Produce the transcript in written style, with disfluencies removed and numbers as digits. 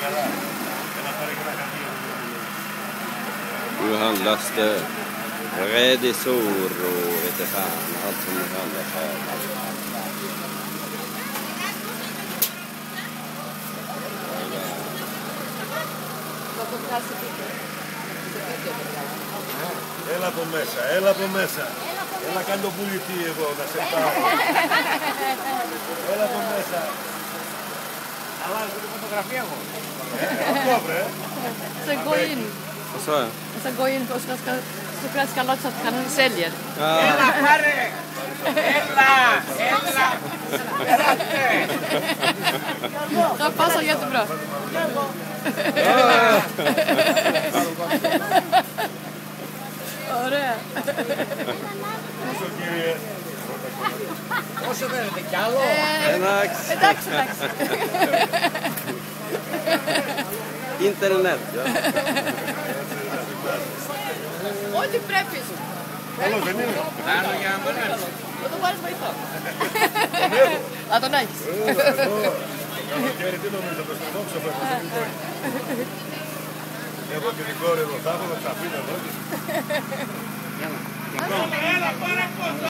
Nu handlas det redisor och vet fan, allt som handlas här. Έλα από μέσα, έλα από μέσα. Έλα κάνει το πουλητή εδώ, να σε πάρω. Έλα από μέσα. Αλλάζω την φωτογραφία μου. Αυτό βρε. Så gå in. Vad sa jag? Så gå in och så ska låtsas att han säljer. Έλα, πάρε. Έλα, έλα. Det passar jättebra. Ωραία. Πόσο κύριε. Όσο θέλετε κι άλλο. Εντάξει. Internet, ja. Ό,τι πρέπει. Καλώς δεν είναι. Κάνω για να τον έρθω. Θα το πάρεις βοηθό. Να τον έχεις. Καλοκαίρι τι νομίζω, το στριμώξω φέτος. Έχω και την κόρη εδώ, θα έχω το ξαφίνω εδώ. Έλα, πάρε